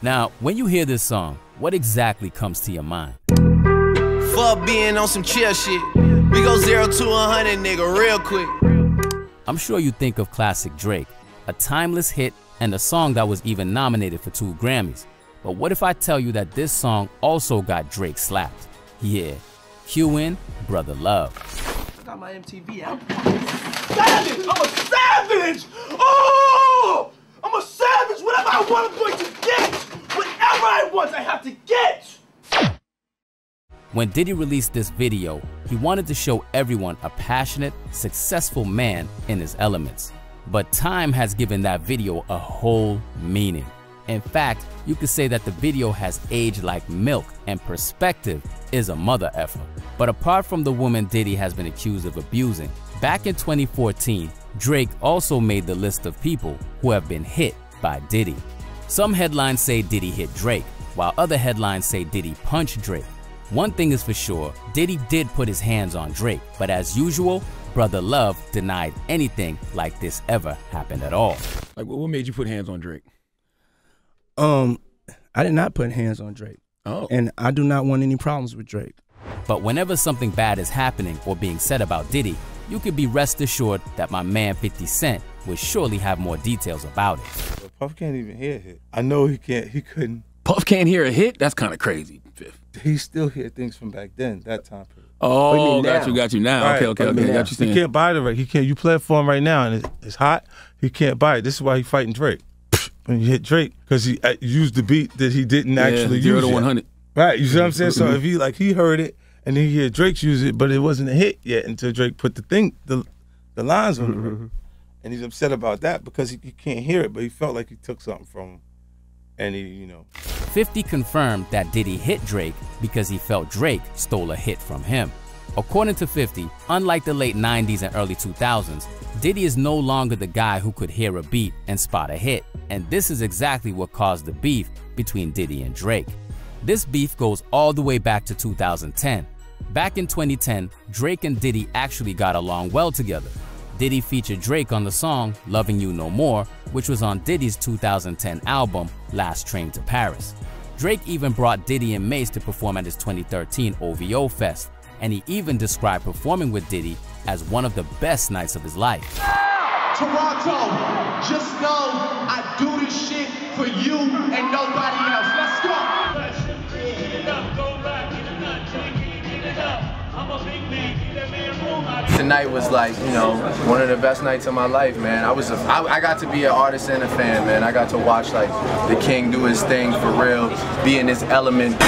Now, when you hear this song, what exactly comes to your mind? Fuck being on some chill shit. We go 0 to 100, nigga, real quick. I'm sure you think of classic Drake, a timeless hit and a song that was even nominated for 2 Grammys. But what if I tell you that this song also got Drake slapped? Yeah, cue in Brother Love. I got my MTV out. Savage! I'm a savage! Oh! I'm a savage! Whatever I want, I'm going to get! Whatever I want, I have to get! When Diddy released this video, he wanted to show everyone a passionate, successful man in his elements. But time has given that video a whole meaning. In fact, you could say that the video has aged like milk, and perspective is a mother effer. But apart from the woman Diddy has been accused of abusing, back in 2014, Drake also made the list of people who have been hit by Diddy. Some headlines say Diddy hit Drake, while other headlines say Diddy punched Drake. One thing is for sure, Diddy did put his hands on Drake, but as usual, Brother Love denied anything like this ever happened at all. Like, what made you put hands on Drake? I did not put hands on Drake. Oh. And I do not want any problems with Drake. But whenever something bad is happening or being said about Diddy, you could be rest assured that my man 50 Cent would surely have more details about it. Puff can't even hear a hit. I know he can't, he couldn't. Puff can't hear a hit? That's kind of crazy. He still hear things from back then, that time period. Oh, got you now. Right. Okay. Got you saying. He can't buy the record. He can't. You play it for him right now, and it's hot. He can't buy it. This is why he's fighting Drake. When you hit Drake, because he used the beat that he didn't actually use. 0 to 100. Right. You see what I'm saying? So if he heard it and then he heard Drake's use it, but it wasn't a hit yet until Drake put the lines on the record. And he's upset about that because he can't hear it, but he felt like he took something from him. And he, you know. 50 confirmed that Diddy hit Drake because he felt Drake stole a hit from him. According to 50, unlike the late 90s and early 2000s, Diddy is no longer the guy who could hear a beat and spot a hit, and this is exactly what caused the beef between Diddy and Drake. This beef goes all the way back to 2010. Back in 2010, Drake and Diddy actually got along well together. Diddy featured Drake on the song Loving You No More, which was on Diddy's 2010 album Last Train to Paris. Drake even brought Diddy and Mace to perform at his 2013 OVO Fest, and he even described performing with Diddy as one of the best nights of his life. Toronto, just know I do this shit for you and nobody else. Let's go! Tonight was like, you know, one of the best nights of my life, man. I got to be an artist and a fan, man. I got to watch like the King do his thing for real, be in his element.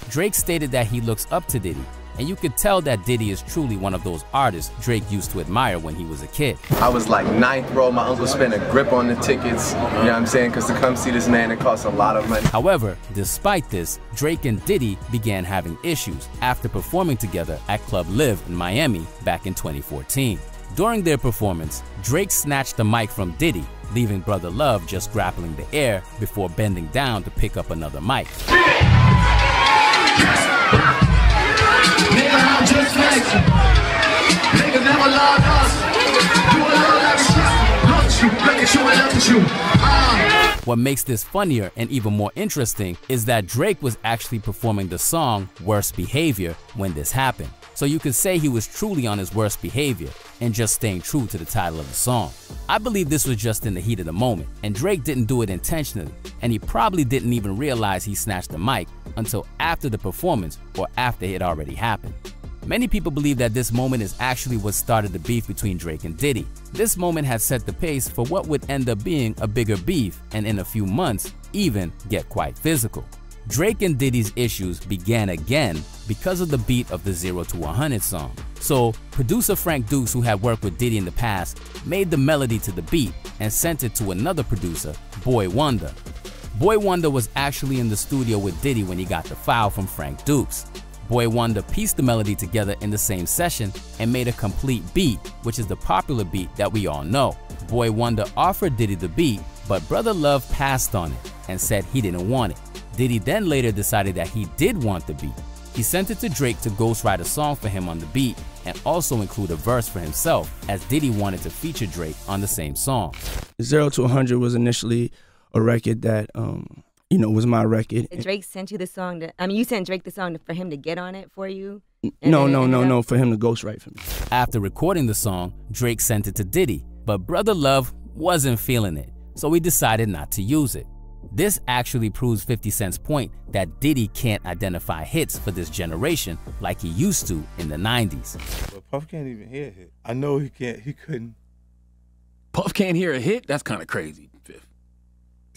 Drake stated that he looks up to Diddy, and you could tell that Diddy is truly one of those artists Drake used to admire when he was a kid. I was like 9th row, my uncle spent a grip on the tickets, you know what I'm saying, because to come see this man, it costs a lot of money. However, despite this, Drake and Diddy began having issues after performing together at Club Live in Miami back in 2014. During their performance, Drake snatched the mic from Diddy, leaving Brother Love just grappling the air before bending down to pick up another mic. What makes this funnier and even more interesting is that Drake was actually performing the song Worst Behavior when this happened. So you could say he was truly on his worst behavior and just staying true to the title of the song. I believe this was just in the heat of the moment, and Drake didn't do it intentionally, and he probably didn't even realize he snatched the mic until after the performance or after it already happened. Many people believe that this moment is actually what started the beef between Drake and Diddy. This moment has set the pace for what would end up being a bigger beef and in a few months even get quite physical. Drake and Diddy's issues began again because of the beat of the 0 to 100 song. So producer Frank Dukes, who had worked with Diddy in the past, made the melody to the beat and sent it to another producer, Boy Wonder. Boy Wonder was actually in the studio with Diddy when he got the file from Frank Dukes. Boy Wonder pieced the melody together in the same session and made a complete beat, which is the popular beat that we all know. Boy Wonder offered Diddy the beat, but Brother Love passed on it and said he didn't want it. Diddy then later decided that he did want the beat. He sent it to Drake to ghostwrite a song for him on the beat, and also include a verse for himself, as Diddy wanted to feature Drake on the same song. 0 to 100 was initially a record that, you know, was my record. Drake sent you the song you sent Drake the song for him to get on it for you? No, for him to ghostwrite for me. After recording the song, Drake sent it to Diddy, but Brother Love wasn't feeling it, so he decided not to use it. This actually proves 50 Cent's point that Diddy can't identify hits for this generation like he used to in the 90s. But Puff can't even hear a hit. I know he couldn't. Puff can't hear a hit? That's kind of crazy.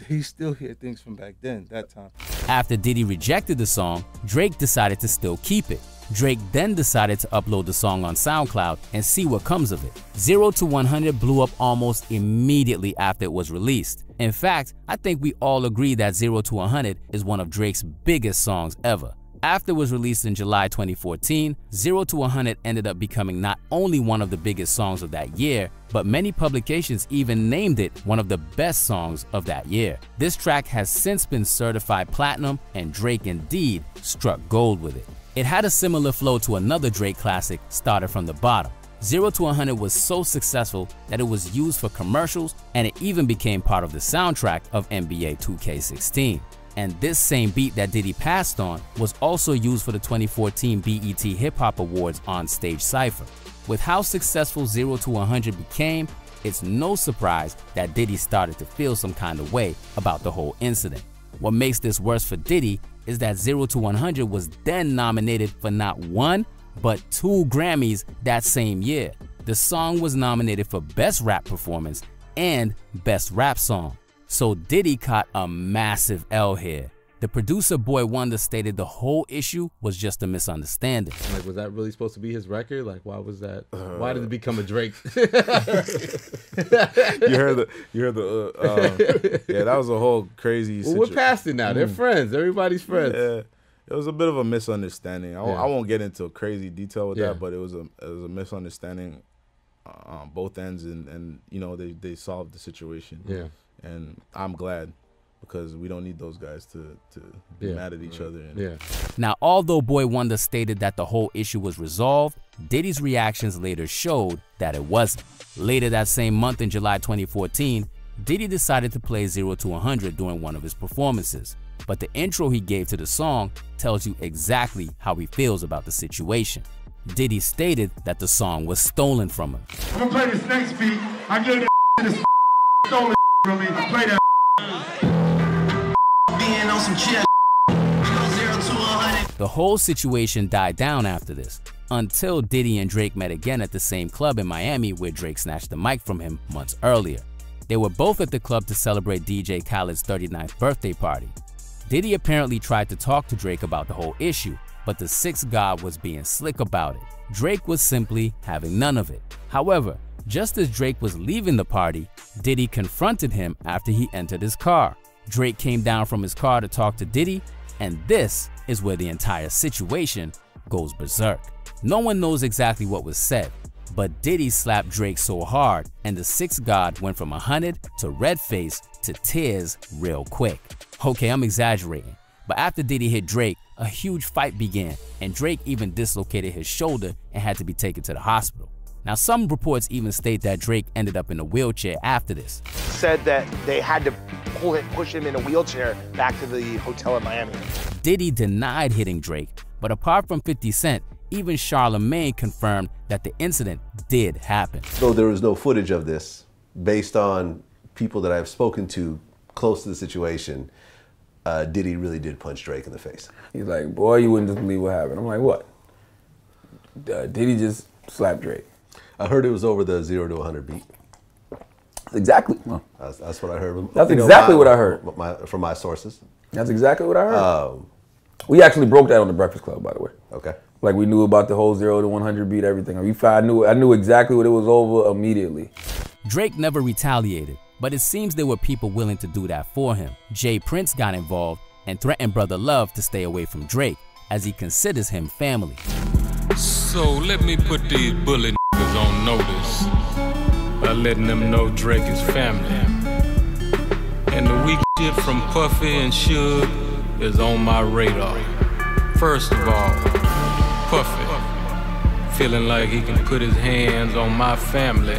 He still hear things from back then, that time. After Diddy rejected the song, Drake decided to still keep it. Drake then decided to upload the song on SoundCloud and see what comes of it. 0 to 100 blew up almost immediately after it was released. In fact, I think we all agree that 0 to 100 is one of Drake's biggest songs ever. After it was released in July 2014, 0 to 100 ended up becoming not only one of the biggest songs of that year, but many publications even named it one of the best songs of that year. This track has since been certified platinum, and Drake indeed struck gold with it. It had a similar flow to another Drake classic, Started from the Bottom. 0 to 100 was so successful that it was used for commercials, and it even became part of the soundtrack of NBA 2K16. And this same beat that Diddy passed on was also used for the 2014 BET Hip Hop Awards on Stage Cypher. With how successful 0 to 100 became, it's no surprise that Diddy started to feel some kind of way about the whole incident. What makes this worse for Diddy is that 0 to 100 was then nominated for not 1, but 2 Grammys that same year. The song was nominated for Best Rap Performance and Best Rap Song. So Diddy caught a massive L here. The producer Boy Wonder stated the whole issue was just a misunderstanding. Like, was that really supposed to be his record? Like, why was that? Why did it become a Drake? Yeah, that was a whole crazy situation. Well, we're past it now. They're friends. Everybody's friends. Yeah, it was a bit of a misunderstanding. I won't get into crazy detail with that, but it was a misunderstanding on both ends, and you know, they solved the situation. Yeah. And I'm glad, because we don't need those guys to be mad at each other. And Now, although Boy Wonder stated that the whole issue was resolved, Diddy's reactions later showed that it wasn't. Later that same month in July 2014, Diddy decided to play 0 to 100 during one of his performances. But the intro he gave to the song tells you exactly how he feels about the situation. Diddy stated that the song was stolen from him. I'm gonna play this next beat. I gave that this stolen from me. Play that. Being on some chill. 0 to 100. The whole situation died down after this, until Diddy and Drake met again at the same club in Miami where Drake snatched the mic from him months earlier. They were both at the club to celebrate DJ Khaled's 39th birthday party. Diddy apparently tried to talk to Drake about the whole issue, but the Sixth God was being slick about it. Drake was simply having none of it. However, just as Drake was leaving the party, Diddy confronted him after he entered his car. Drake came down from his car to talk to Diddy, and this is where the entire situation goes berserk. No one knows exactly what was said, but Diddy slapped Drake so hard, and the Sixth God went from 100 to red face to tears real quick. Okay, I'm exaggerating, but after Diddy hit Drake, a huge fight began, and Drake even dislocated his shoulder and had to be taken to the hospital. Now, some reports even state that Drake ended up in a wheelchair after this. Said that they had to push him in a wheelchair back to the hotel in Miami. Diddy denied hitting Drake, but apart from 50 Cent, even Charlamagne confirmed that the incident did happen. Though there was no footage of this, based on people that I've spoken to close to the situation, Diddy really did punch Drake in the face. He's like, boy, you wouldn't just believe what happened. I'm like, what? Diddy just slapped Drake. I heard it was over the 0 to 100 beat. Exactly. Well, that's what I heard. That's exactly what I heard. From my sources. That's exactly what I heard. We actually broke that on the Breakfast Club, by the way. Okay. Like, we knew about the whole 0 to 100 beat, everything. I knew exactly what it was over immediately. Drake never retaliated, but it seems there were people willing to do that for him. Jay Prince got involved and threatened Brother Love to stay away from Drake, as he considers him family. So let me put these bully niggas on notice by letting them know Drake is family. And the weak shit from Puffy and Suge is on my radar. First of all, Puffy, feeling like he can put his hands on my family,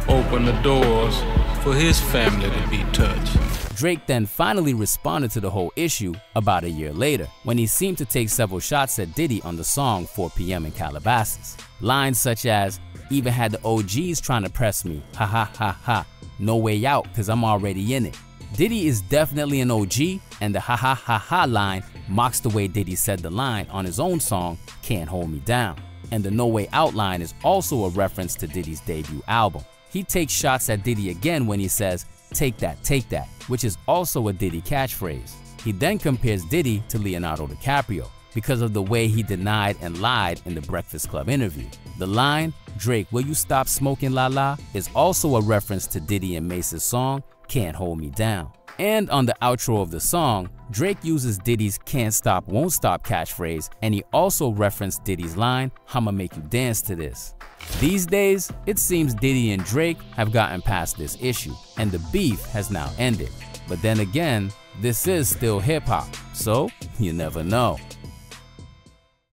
open the doors for his family to be touched. Drake then finally responded to the whole issue about a year later, when he seemed to take several shots at Diddy on the song 4 PM in Calabasas. Lines such as, "Even had the OGs trying to press me, ha ha ha ha, no way out cause I'm already in it." Diddy is definitely an OG, and the ha ha ha ha line mocks the way Diddy said the line on his own song, Can't Hold Me Down. And the No Way Out line is also a reference to Diddy's debut album. He takes shots at Diddy again when he says, take that, which is also a Diddy catchphrase. He then compares Diddy to Leonardo DiCaprio because of the way he denied and lied in the Breakfast Club interview. The line, "Drake, will you stop smoking la la," is also a reference to Diddy and Mace's song, Can't Hold Me Down. And on the outro of the song, Drake uses Diddy's "can't stop, won't stop" catchphrase, and he also referenced Diddy's line, "I'ma make you dance to this." These days, it seems Diddy and Drake have gotten past this issue, and the beef has now ended. But then again, this is still hip-hop, so you never know.